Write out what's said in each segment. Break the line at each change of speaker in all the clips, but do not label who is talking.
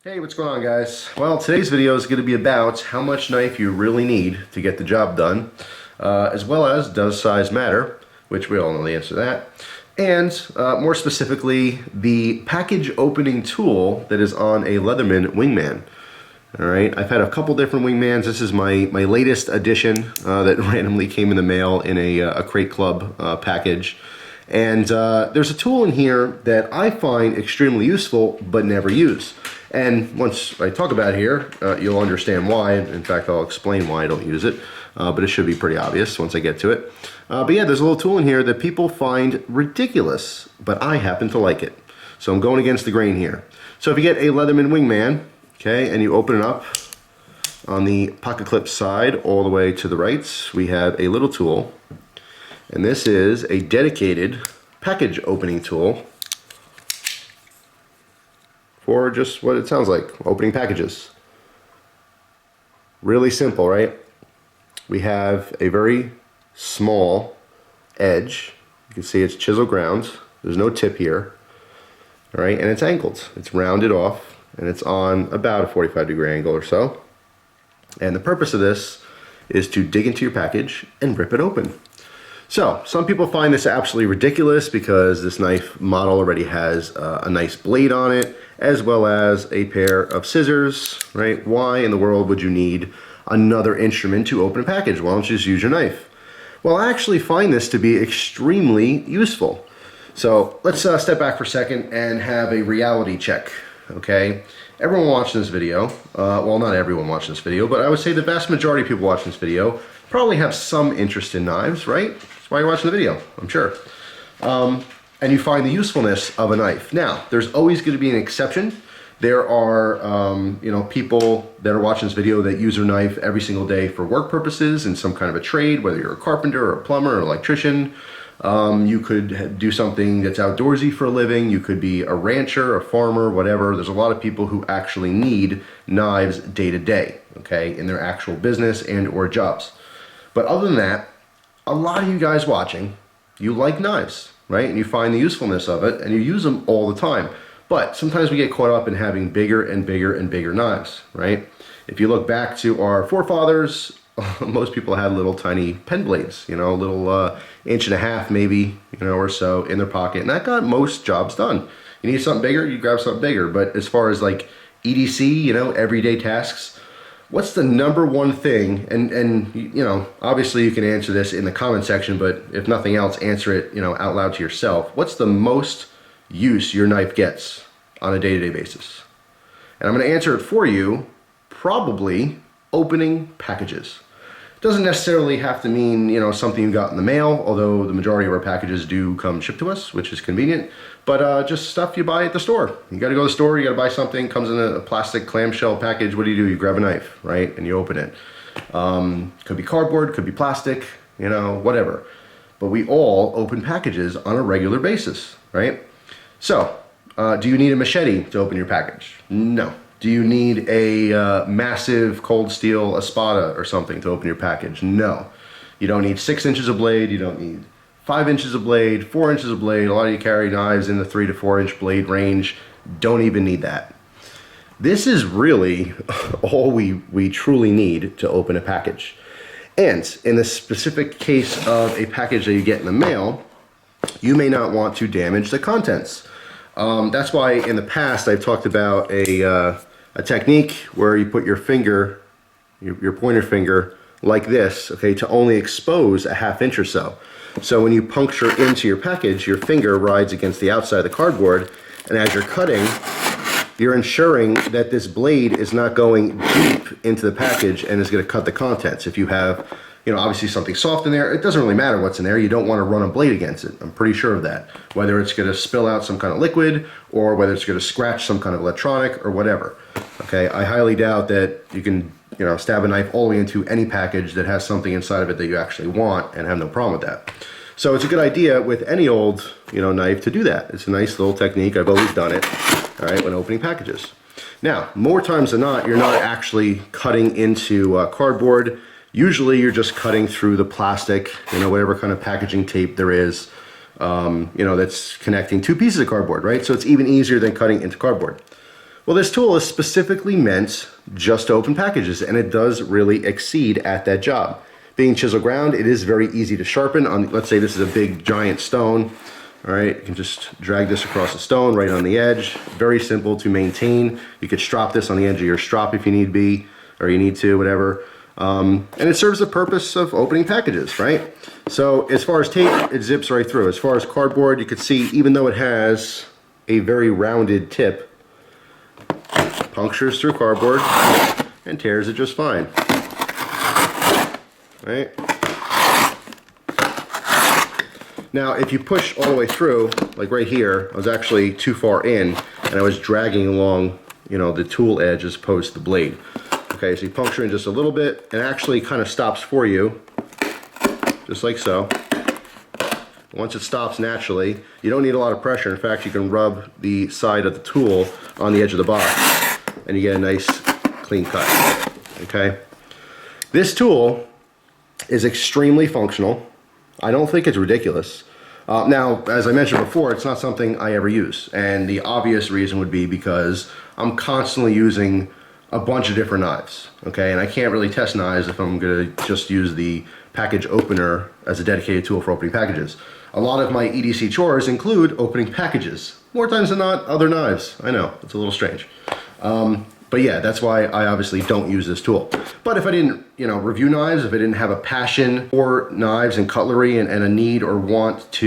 Hey, what's going on, guys? Well, today's video is going to be about how much knife you really need to get the job done, as well as does size matter, which we all know the answer to that, and more specifically, the package opening tool that is on a Leatherman Wingman. All right, I've had a couple different Wingmans. This is my latest addition that randomly came in the mail in a Crate Club package. And there's a tool in here that I find extremely useful but never use. And once I talk about it here, you'll understand why. In fact, I'll explain why I don't use it, but it should be pretty obvious once I get to it. But yeah, there's a little tool in here that people find ridiculous, but I happen to like it. So I'm going against the grain here. So if you get a Leatherman Wingman, okay, and you open it up, on the pocket clip side all the way to the right, we have a little tool. And this is a dedicated package opening tool for just what it sounds like, opening packages. Really simple, right? We have a very small edge. You can see it's chisel ground. There's no tip here. All right, and it's angled. It's rounded off, and it's on about a 45-degree angle or so. And the purpose of this is to dig into your package and rip it open. So, some people find this absolutely ridiculous because this knife model already has a nice blade on it, as well as a pair of scissors, right? Why in the world would you need another instrument to open a package? Why don't you just use your knife? Well, I actually find this to be extremely useful. So, let's step back for a second and have a reality check, okay? Everyone watching this video, well, not everyone watching this video, but I would say the vast majority of people watching this video probably have some interest in knives, right? That's why you're watching the video, I'm sure. And you find the usefulness of a knife. Now, there's always going to be an exception. There are, people that are watching this video that use their knife every single day for work purposes in some kind of a trade, whether you're a carpenter or a plumber or an electrician. You could do something that's outdoorsy for a living. You could be a rancher, a farmer, whatever. There's a lot of people who actually need knives day to day, okay, in their actual business and or jobs. But other than that, a lot of you guys watching, you like knives, right? And you find the usefulness of it and you use them all the time. But sometimes we get caught up in having bigger and bigger and bigger knives, right? If you look back to our forefathers, most people had little tiny pen blades, a little inch and a half maybe, or so in their pocket. And that got most jobs done. You need something bigger, you grab something bigger. But as far as like EDC, everyday tasks, what's the number one thing? And obviously you can answer this in the comment section, but if nothing else, answer it, out loud to yourself. What's the most use your knife gets on a day-to-day basis? And I'm going to answer it for you, probably opening packages. Doesn't necessarily have to mean, something you got in the mail, although the majority of our packages do come shipped to us, which is convenient, but just stuff you buy at the store. You gotta go to the store, you gotta buy something, comes in a plastic clamshell package. What do? You grab a knife, right? And you open it. Could be cardboard, could be plastic, whatever. But we all open packages on a regular basis, right? So, do you need a machete to open your package? No. Do you need a massive cold steel espada or something to open your package? No. You don't need 6 inches of blade. You don't need 5 inches of blade, 4 inches of blade. A lot of you carry knives in the 3 to 4 inch blade range. Don't even need that. This is really all we truly need to open a package. And in the specific case of a package that you get in the mail, you may not want to damage the contents. That's why in the past I've talked about a technique where you put your finger, your pointer finger, like this, okay, to only expose a ½ inch or so. So when you puncture into your package, your finger rides against the outside of the cardboard, and as you're cutting, you're ensuring that this blade is not going deep into the package and is going to cut the contents. If you have, obviously something soft in there, it doesn't really matter what's in there. You don't want to run a blade against it. I'm pretty sure of that. Whether it's going to spill out some kind of liquid or whether it's going to scratch some kind of electronic or whatever. Okay, I highly doubt that you can, stab a knife all the way into any package that has something inside of it that you actually want and have no problem with that. So it's a good idea with any old, knife to do that. It's a nice little technique. I've always done it, all right, when opening packages. Now, more times than not, you're not actually cutting into cardboard. Usually you're just cutting through the plastic, whatever kind of packaging tape there is, that's connecting two pieces of cardboard, right? So it's even easier than cutting into cardboard. Well, this tool is specifically meant just to open packages, and it does really exceed at that job. Being chisel ground, it is very easy to sharpen. On, let's say this is a big giant stone. All right, you can just drag this across the stone right on the edge. Very simple to maintain. You could strap this on the edge of your strop if you need be, or you need to, whatever. And it serves the purpose of opening packages, right? So as far as tape, it zips right through. As far as cardboard, you can see, even though it has a very rounded tip, punctures through cardboard and tears it just fine. Right? Now, if you push all the way through, like right here, I was actually too far in, and I was dragging along, you know, the tool edge as opposed to the blade. Okay, so you puncture in just a little bit, and actually kind of stops for you, just like so. Once it stops naturally, you don't need a lot of pressure. In fact, you can rub the side of the tool on the edge of the box, and you get a nice clean cut. Okay, this tool is extremely functional. I don't think it's ridiculous. Now, as I mentioned before, it's not something I ever use, and the obvious reason would be because I'm constantly using a bunch of different knives, okay, and I can't really test knives if I'm going to just use the package opener as a dedicated tool for opening packages. A lot of my EDC chores include opening packages. More times than not, other knives. I know, it's a little strange. But yeah, that's why I obviously don't use this tool. But if I didn't, you know, review knives, if I didn't have a passion for knives and cutlery and a need or want to,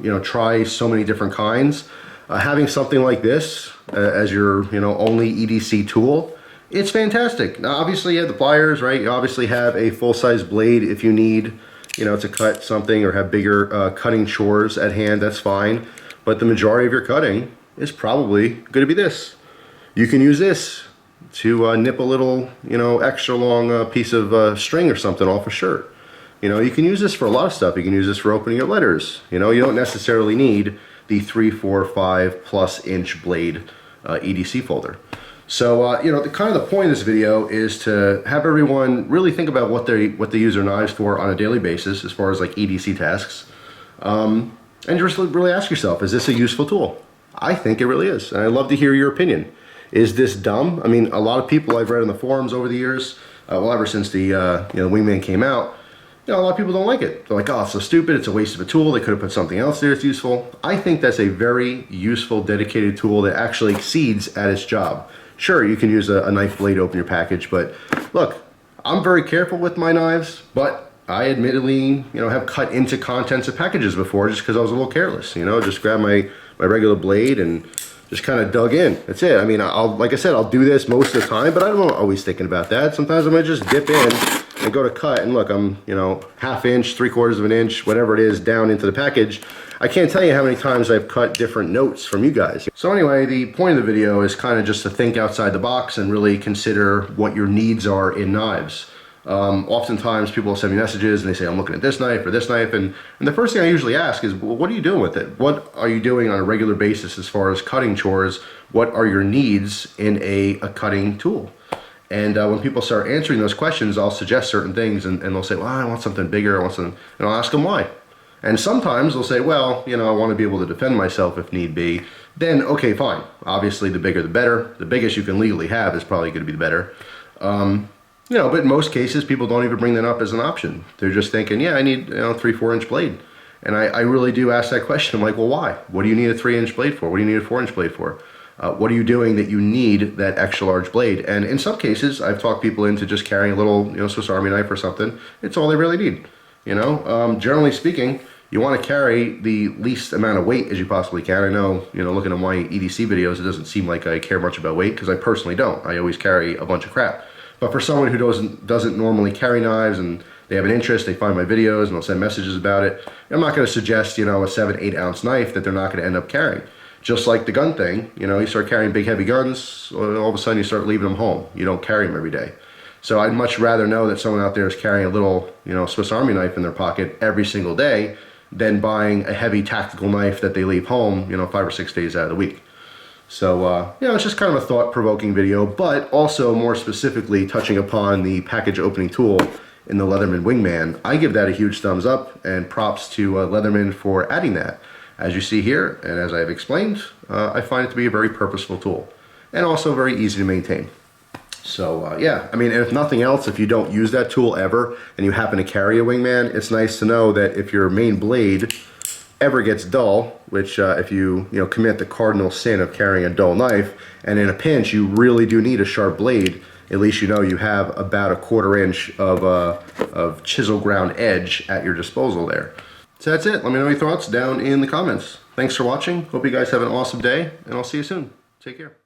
you know, try so many different kinds, having something like this as your, you know, only EDC tool, it's fantastic. Now, obviously you have the pliers, right? You obviously have a full-size blade if you need, you know, to cut something or have bigger cutting chores at hand, that's fine. But the majority of your cutting is probably going to be this. You can use this to nip a little, you know, extra long piece of string or something off a shirt. You know, you can use this for a lot of stuff. You can use this for opening your letters. You know, you don't necessarily need the 3, 4, 5+ inch blade EDC folder. So, you know, kind of the point of this video is to have everyone really think about what they use their knives for on a daily basis as far as like EDC tasks. And just really ask yourself, is this a useful tool? I think it really is, and I'd love to hear your opinion. Is this dumb? I mean, a lot of people I've read in the forums over the years, well, ever since the you know, Wingman came out, you know, a lot of people don't like it. They're like, oh, it's so stupid, it's a waste of a tool, they could have put something else there that's useful. I think that's a very useful, dedicated tool that actually exceeds at its job. Sure, you can use a knife blade to open your package, but look, I'm very careful with my knives, but I admittedly, you know, have cut into contents of packages before just because I was a little careless, you know, just grab my regular blade and just kind of dug in. That's it. I mean, like I said, I'll do this most of the time, but I'm not always thinking about that. Sometimes I might just dip in and go to cut, and look, I'm, you know, 1/2 inch, 3/4 of an inch, whatever it is, down into the package. I can't tell you how many times I've cut different notes from you guys. So anyway, the point of the video is kind of just to think outside the box and really consider what your needs are in knives. Oftentimes people will send me messages and they say, I'm looking at this knife or this knife, and the first thing I usually ask is, well, what are you doing with it? What are you doing on a regular basis as far as cutting chores? What are your needs in a cutting tool? And when people start answering those questions, I'll suggest certain things, and they'll say, well, I want something bigger, I want something, and I'll ask them why. And sometimes they'll say, well, you know, I want to be able to defend myself if need be. Then, okay, fine. Obviously, the bigger the better. The biggest you can legally have is probably going to be the better. You know, but in most cases, people don't even bring that up as an option. They're just thinking, yeah, I need, you know, 3-4 inch blade. And I really do ask that question. I'm like, well, why? What do you need a 3-inch blade for? What do you need a 4-inch blade for? What are you doing that you need that extra large blade? And in some cases, I've talked people into just carrying a little, you know, Swiss Army knife or something. It's all they really need. You know, generally speaking, you want to carry the least amount of weight as you possibly can. I know, you know, looking at my EDC videos, it doesn't seem like I care much about weight because I personally don't. I always carry a bunch of crap. But for someone who doesn't normally carry knives and they have an interest, they find my videos and they'll send messages about it, I'm not going to suggest, you know, a 7-8 ounce knife that they're not going to end up carrying. Just like the gun thing, you know, you start carrying big heavy guns, all of a sudden you start leaving them home. You don't carry them every day. So I'd much rather know that someone out there is carrying a little, you know, Swiss Army knife in their pocket every single day than buying a heavy tactical knife that they leave home, you know, 5 or 6 days out of the week. So, you know, it's just kind of a thought-provoking video, but also more specifically touching upon the package opening tool in the Leatherman Wingman. I give that a huge thumbs up, and props to Leatherman for adding that. As you see here, and as I've explained, I find it to be a very purposeful tool. and also very easy to maintain. So yeah, I mean, and if nothing else, if you don't use that tool ever and you happen to carry a wingman, it's nice to know that if your main blade ever gets dull, which if you commit the cardinal sin of carrying a dull knife, and in a pinch you really do need a sharp blade, at least you know you have about 1/4 inch of chisel ground edge at your disposal there. So that's it. Let me know your thoughts down in the comments. Thanks for watching. Hope you guys have an awesome day, and I'll see you soon. Take care.